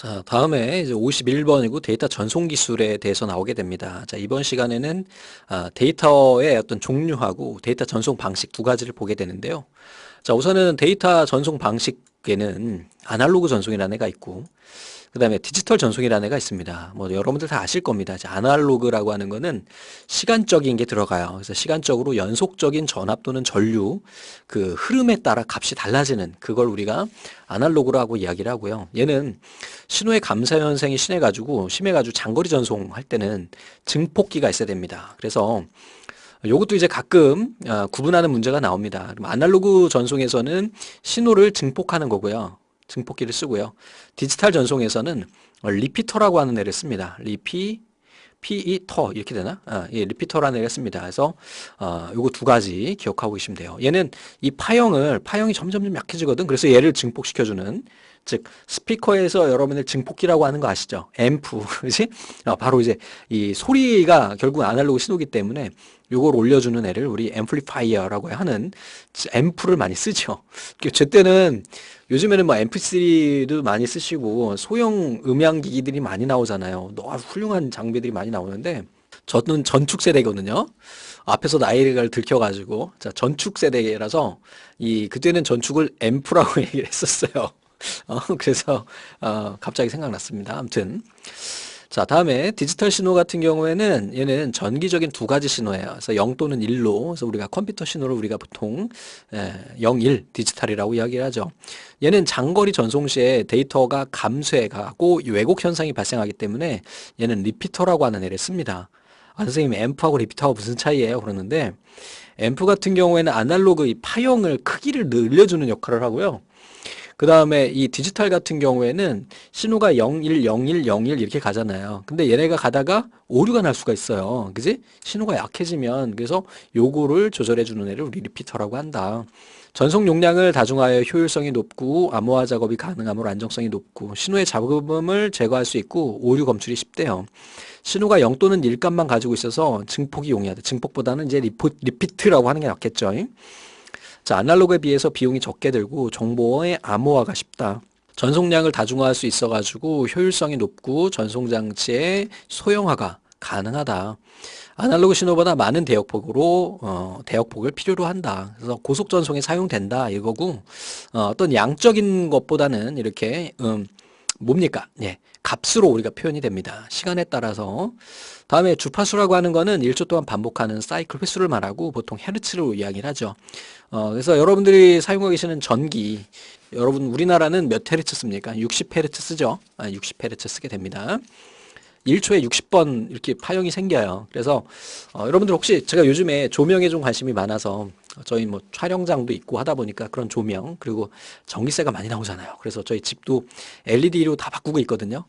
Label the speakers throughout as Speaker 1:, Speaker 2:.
Speaker 1: 자, 다음에 이제 51번이고 데이터 전송 기술에 대해서 나오게 됩니다. 자, 이번 시간에는 데이터의 어떤 종류하고 데이터 전송 방식 두 가지를 보게 되는데요. 자, 우선은 데이터 전송 방식에는 아날로그 전송이라는 애가 있고, 그 다음에 디지털 전송이라는 애가 있습니다. 뭐 여러분들 다 아실 겁니다. 이제 아날로그라고 하는 거는 시간적인 게 들어가요. 그래서 시간적으로 연속적인 전압 또는 전류 그 흐름에 따라 값이 달라지는 그걸 우리가 아날로그라고 이야기를 하고요. 얘는 신호의 감사 현상이 심해가지고 장거리 전송할 때는 증폭기가 있어야 됩니다. 그래서 요것도 이제 가끔 구분하는 문제가 나옵니다. 그럼 아날로그 전송에서는 신호를 증폭하는 거고요. 증폭기를 쓰고요. 디지털 전송에서는 리피터라고 하는 애를 씁니다. 피이터 이렇게 되나? 예, 리피터라는 애를 씁니다. 그래서 요거 두 가지 기억하고 계시면 돼요. 얘는 이 파형이 점점 약해지거든. 그래서 얘를 증폭시켜주는, 즉 스피커에서 여러분들 증폭기라고 하는 거 아시죠? 앰프, 그지? 바로 이제 이 소리가 결국 아날로그 신호기 때문에 요걸 올려주는 애를 우리 앰플리파이어라고 하는 앰프를 많이 쓰죠. 제 때는 요즘에는 뭐 MP3도 많이 쓰시고 소형 음향기기들이 많이 나오잖아요. 너무 훌륭한 장비들이 많이 나오는데 저는 전축 세대거든요. 앞에서 나이를 들켜가지고 자 전축 세대라서 이 그때는 전축을 앰프라고 얘기를 했었어요. 그래서 갑자기 생각났습니다. 아무튼 자, 다음에 디지털 신호 같은 경우에는 얘는 전기적인 두 가지 신호예요. 그래서 0 또는 1로, 그래서 우리가 컴퓨터 신호를 우리가 보통 0, 1 디지털이라고 이야기를 하죠. 얘는 장거리 전송 시에 데이터가 감쇄가고 왜곡 현상이 발생하기 때문에 얘는 리피터라고 하는 애를 씁니다. 선생님 앰프하고 리피터하고 무슨 차이예요? 그러는데 앰프 같은 경우에는 아날로그 이 파형을 크기를 늘려주는 역할을 하고요. 그 다음에 이 디지털 같은 경우에는 신호가 01, 01, 01 이렇게 가잖아요. 근데 얘네가 가다가 오류가 날 수가 있어요. 그지? 신호가 약해지면 그래서 요거를 조절해 주는 애를 우리 리피터라고 한다. 전송 용량을 다중화하여 효율성이 높고 암호화 작업이 가능하므로 안정성이 높고 신호의 잡음을 제거할 수 있고 오류 검출이 쉽대요. 신호가 0 또는 1 값만 가지고 있어서 증폭이 용이하다. 증폭보다는 이제 리피트라고 하는 게 낫겠죠. 자, 아날로그에 비해서 비용이 적게 들고 정보의 암호화가 쉽다. 전송량을 다중화할 수 있어가지고 효율성이 높고 전송장치의 소형화가 가능하다. 아날로그 신호보다 많은 대역폭을 필요로 한다. 그래서 고속 전송에 사용된다 이거고 어떤 양적인 것보다는 이렇게 뭡니까? 예, 값으로 우리가 표현이 됩니다. 시간에 따라서. 다음에 주파수라고 하는 거는 1초 동안 반복하는 사이클 횟수를 말하고 보통 헤르츠로 이야기를 하죠. 그래서 여러분들이 사용하고 계시는 전기, 여러분 우리나라는 몇 헤르츠 씁니까? 60헤르츠 쓰죠. 60헤르츠 쓰게 됩니다. 1초에 60번 이렇게 파형이 생겨요. 그래서 여러분들 혹시 제가 요즘에 조명에 좀 관심이 많아서 저희 뭐 촬영장도 있고 하다 보니까 그런 조명 그리고 전기세가 많이 나오잖아요. 그래서 저희 집도 LED로 다 바꾸고 있거든요.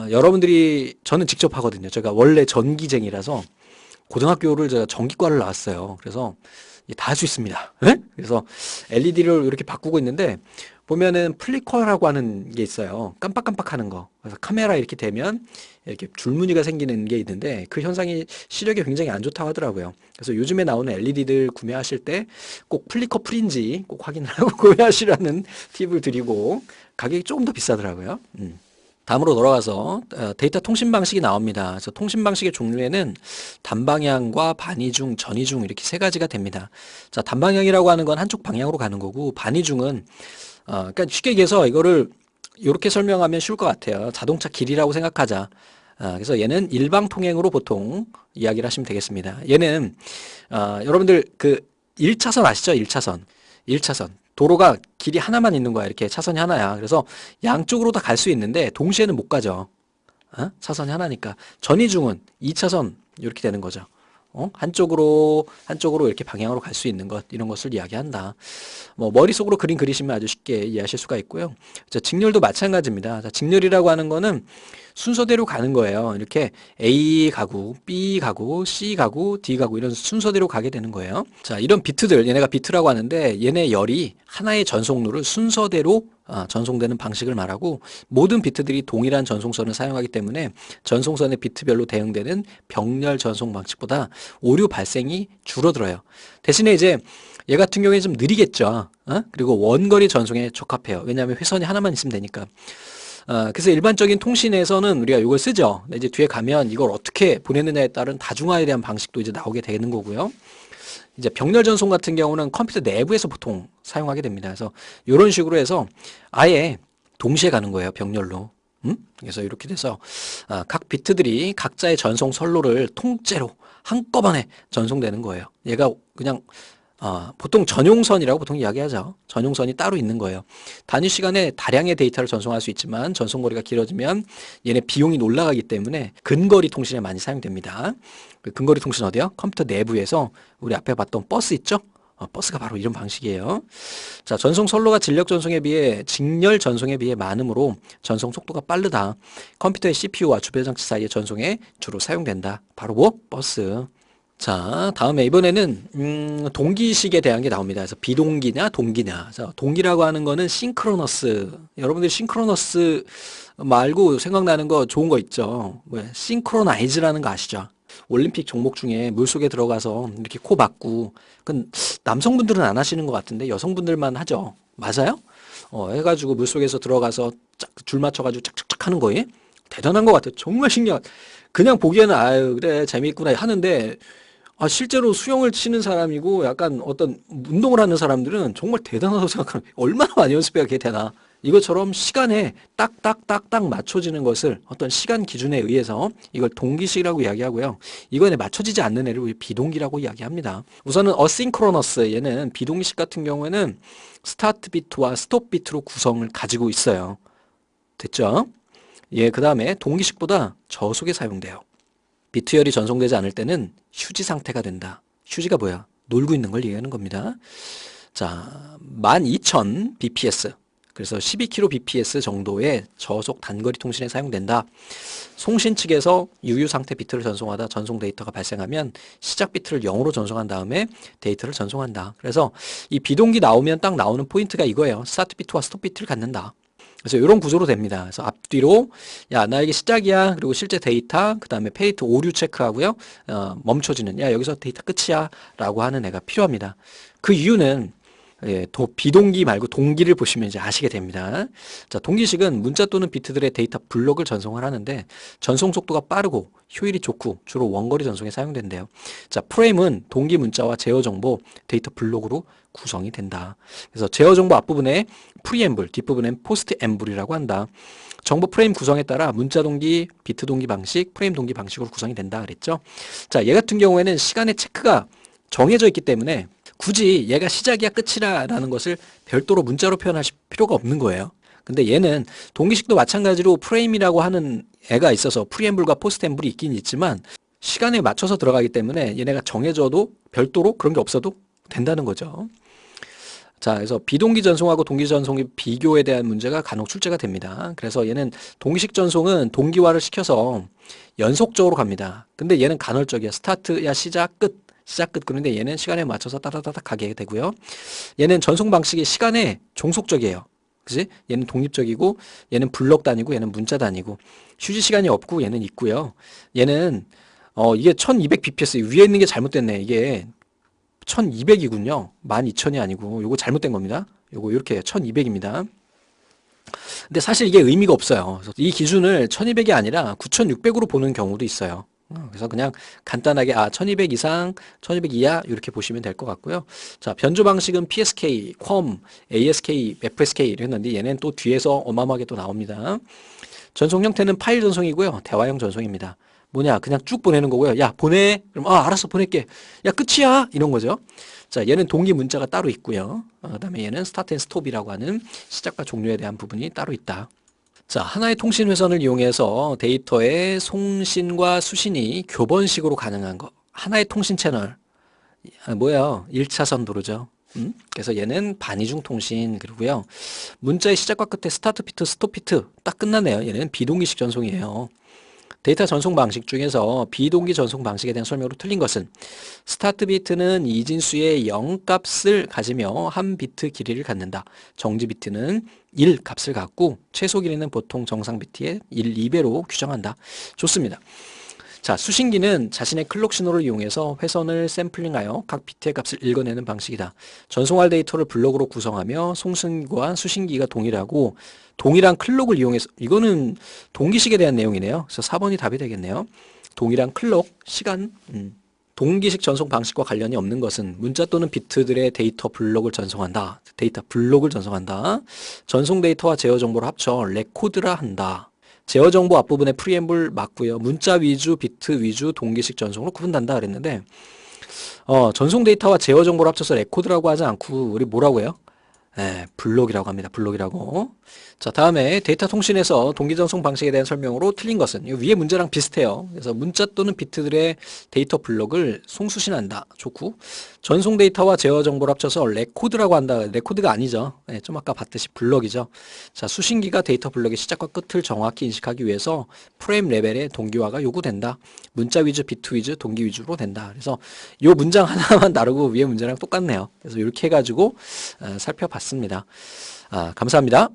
Speaker 1: 여러분들이 저는 직접 하거든요. 제가 원래 전기쟁이라서 고등학교를 제가 전기과를 나왔어요. 그래서 다 할 수 있습니다. 네? 그래서 LED를 이렇게 바꾸고 있는데 보면은 플리커라고 하는 게 있어요. 깜빡깜빡 하는 거. 그래서 카메라 이렇게 되면 이렇게 줄무늬가 생기는 게 있는데 그 현상이 시력에 굉장히 안 좋다고 하더라고요. 그래서 요즘에 나오는 LED들 구매하실 때 꼭 플리커 프린지 꼭 확인을 하고 구매하시라는 팁을 드리고 가격이 조금 더 비싸더라고요. 다음으로 돌아가서 데이터 통신 방식이 나옵니다. 그래서 통신 방식의 종류에는 단방향과 반이중, 전이중 이렇게 세 가지가 됩니다. 자, 단방향이라고 하는 건 한쪽 방향으로 가는 거고 반이중은 그러니까 쉽게 얘기해서 이거를 이렇게 설명하면 쉬울 것 같아요. 자동차 길이라고 생각하자. 그래서 얘는 일방 통행으로 보통 이야기를 하시면 되겠습니다. 얘는 여러분들 그 1차선 아시죠? 1차선. 1차선. 도로가 길이 하나만 있는 거야. 이렇게 차선이 하나야. 그래서 양쪽으로 다 갈 수 있는데 동시에는 못 가죠. 차선이 하나니까. 전이중은 2차선 이렇게 되는 거죠. 한쪽으로 이렇게 방향으로 갈 수 있는 것, 이런 것을 이야기한다. 뭐, 머릿속으로 그림 그리시면 아주 쉽게 이해하실 수가 있고요. 자, 직렬도 마찬가지입니다. 자, 직렬이라고 하는 거는 순서대로 가는 거예요. 이렇게 A 가구, B 가구, C 가구, D 가구 이런 순서대로 가게 되는 거예요. 자, 이런 비트들, 얘네가 비트라고 하는데 얘네 열이 하나의 전송로를 순서대로 전송되는 방식을 말하고 모든 비트들이 동일한 전송선을 사용하기 때문에 전송선의 비트별로 대응되는 병렬 전송 방식보다 오류 발생이 줄어들어요. 대신에 이제 얘 같은 경우에 좀 느리겠죠. 그리고 원거리 전송에 적합해요. 왜냐하면 회선이 하나만 있으면 되니까. 그래서 일반적인 통신에서는 우리가 이걸 쓰죠. 근데 이제 뒤에 가면 이걸 어떻게 보내느냐에 따른 다중화에 대한 방식도 이제 나오게 되는 거고요. 이제 병렬 전송 같은 경우는 컴퓨터 내부에서 보통 사용하게 됩니다. 그래서 이런 식으로 해서 아예 동시에 가는 거예요. 병렬로. 그래서 이렇게 돼서 각 비트들이 각자의 전송 선로를 통째로 한꺼번에 전송되는 거예요. 얘가 그냥 보통 전용선이라고 보통 이야기하죠. 전용선이 따로 있는 거예요. 단위 시간에 다량의 데이터를 전송할 수 있지만 전송거리가 길어지면 얘네 비용이 올라가기 때문에 근거리 통신에 많이 사용됩니다. 그 근거리 통신 어디요? 컴퓨터 내부에서 우리 앞에 봤던 버스 있죠? 버스가 바로 이런 방식이에요. 자, 전송 선로가 진력 전송에 비해 직렬 전송에 비해 많으므로 전송 속도가 빠르다. 컴퓨터의 CPU와 주변 장치 사이의 전송에 주로 사용된다. 바로 뭐? 버스. 자, 다음에 이번에는 동기식에 대한 게 나옵니다. 그래서 비동기냐 동기냐. 자, 동기라고 하는 거는 싱크로너스. 여러분들 싱크로너스 말고 생각나는 거 좋은 거 있죠. 왜? 싱크로나이즈라는 거 아시죠? 올림픽 종목 중에 물속에 들어가서 이렇게 코 막고, 그건 남성분들은 안 하시는 것 같은데 여성분들만 하죠. 맞아요? 해가지고 물속에서 들어가서 줄 맞춰가지고 짝짝짝 하는 거에 대단한 것 같아요. 정말 신기한. 그냥 보기에는 아유 그래 재미있구나 하는데 실제로 수영을 치는 사람이고 약간 어떤 운동을 하는 사람들은 정말 대단하다고 생각하는. 얼마나 많이 연습해야 그게 되나. 이것처럼 시간에 딱딱딱딱 맞춰지는 것을 어떤 시간 기준에 의해서 이걸 동기식이라고 이야기하고요. 이거에 맞춰지지 않는 애를 비동기라고 이야기합니다. 우선은 어싱크로너스, 얘는 비동기식 같은 경우에는 스타트 비트와 스톱 비트로 구성을 가지고 있어요. 됐죠? 예, 그 다음에 동기식보다 저속에 사용돼요. 비트열이 전송되지 않을 때는 휴지 상태가 된다. 휴지가 뭐야? 놀고 있는 걸 얘기하는 겁니다. 자, 12,000 bps. 그래서 12kbps 정도의 저속 단거리 통신에 사용된다. 송신 측에서 유유 상태 비트를 전송하다 전송 데이터가 발생하면 시작 비트를 0으로 전송한 다음에 데이터를 전송한다. 그래서 이 비동기 나오면 딱 나오는 포인트가 이거예요. 스타트 비트와 스톱 비트를 갖는다. 그래서 이런 구조로 됩니다. 그래서 앞뒤로 야 나에게 시작이야. 그리고 실제 데이터, 그 다음에 페이트 오류 체크하고요. 멈춰지는 야 여기서 데이터 끝이야 라고 하는 애가 필요합니다. 그 이유는 비동기 말고 동기를 보시면 이제 아시게 됩니다. 자, 동기식은 문자 또는 비트들의 데이터 블록을 전송을 하는데 전송 속도가 빠르고 효율이 좋고 주로 원거리 전송에 사용된대요. 자, 프레임은 동기 문자와 제어 정보 데이터 블록으로 구성이 된다. 그래서 제어 정보 앞부분에 프리앰블, 뒷부분엔 포스트 앰블이라고 한다. 정보 프레임 구성에 따라 문자 동기, 비트 동기 방식, 프레임 동기 방식으로 구성이 된다 그랬죠. 자, 얘 같은 경우에는 시간의 체크가 정해져 있기 때문에 굳이 얘가 시작이야 끝이라는 것을 별도로 문자로 표현하실 필요가 없는 거예요. 근데 얘는 동기식도 마찬가지로 프레임이라고 하는 애가 있어서 프리앰블과 포스트앰블이 있긴 있지만 시간에 맞춰서 들어가기 때문에 얘네가 정해져도 별도로 그런 게 없어도 된다는 거죠. 자, 그래서 비동기 전송하고 동기 전송의 비교에 대한 문제가 간혹 출제가 됩니다. 그래서 얘는 동기식 전송은 동기화를 시켜서 연속적으로 갑니다. 근데 얘는 간헐적이야. 스타트야 시작 끝. 시작 끝. 그런데 얘는 시간에 맞춰서 따다다닥 가게 되고요. 얘는 전송 방식이 시간에 종속적이에요. 그지? 얘는 독립적이고 얘는 블럭 단위고 얘는 문자 단위고 휴지 시간이 없고 얘는 있고요. 얘는 이게 1200bps 위에 있는 게 잘못됐네. 이게 1200이군요. 12,000이 아니고 요거 잘못된 겁니다. 요거 이렇게 1200입니다. 근데 사실 이게 의미가 없어요. 그래서 이 기준을 1200이 아니라 9600으로 보는 경우도 있어요. 그래서 그냥 간단하게 1200 이상, 1200 이하 이렇게 보시면 될 것 같고요. 자, 변조 방식은 PSK, 컴, ASK, FSK 이랬는데 얘는 또 뒤에서 어마어마하게 또 나옵니다. 전송 형태는 파일 전송이고요. 대화형 전송입니다. 뭐냐? 그냥 쭉 보내는 거고요. 야, 보내. 그럼 알았어. 보낼게. 야, 끝이야. 이런 거죠. 자, 얘는 동기 문자가 따로 있고요. 그다음에 얘는 스타트 앤 스톱이라고 하는 시작과 종료에 대한 부분이 따로 있다. 자, 하나의 통신 회선을 이용해서 데이터의 송신과 수신이 교번식으로 가능한 거. 하나의 통신 채널. 뭐야? 1차선 도로죠. 그래서 얘는 반이중 통신. 그리고요. 문자의 시작과 끝에 스타트 비트, 스톱 비트 딱 끝나네요. 얘는 비동기식 전송이에요. 데이터 전송 방식 중에서 비동기 전송 방식에 대한 설명으로 틀린 것은 스타트 비트는 이진수의 0 값을 가지며 한 비트 길이를 갖는다. 정지 비트는 1 값을 갖고 최소 길이는 보통 정상 비트의 1, 2배로 규정한다. 좋습니다. 자, 수신기는 자신의 클록 신호를 이용해서 회선을 샘플링하여 각 비트의 값을 읽어내는 방식이다. 전송할 데이터를 블록으로 구성하며 송승기와 수신기가 동일하고 동일한 클록을 이용해서, 이거는 동기식에 대한 내용이네요. 그래서 4번이 답이 되겠네요. 동일한 클록, 시간, 동기식 전송 방식과 관련이 없는 것은 문자 또는 비트들의 데이터 블록을 전송한다. 데이터 블록을 전송한다. 전송 데이터와 제어 정보를 합쳐 레코드라 한다. 제어 정보 앞부분에 프리앰블 맞고요. 문자 위주, 비트 위주, 동기식 전송으로 구분한다 그랬는데 전송 데이터와 제어 정보를 합쳐서 레코드라고 하지 않고 우리 뭐라고 해요? 블록이라고 합니다. 블록이라고. 자, 다음에 데이터 통신에서 동기 전송 방식에 대한 설명으로 틀린 것은 이 위에 문제랑 비슷해요. 그래서 문자 또는 비트들의 데이터 블록을 송수신한다. 좋고. 전송 데이터와 제어 정보를 합쳐서 레코드라고 한다. 레코드가 아니죠. 좀 아까 봤듯이 블록이죠. 자, 수신기가 데이터 블록의 시작과 끝을 정확히 인식하기 위해서 프레임 레벨의 동기화가 요구된다. 문자 위주, 비트 위주, 동기 위주로 된다. 그래서 이 문장 하나만 다르고 위에 문제랑 똑같네요. 그래서 이렇게 해가지고 살펴봤습니다. 감사합니다.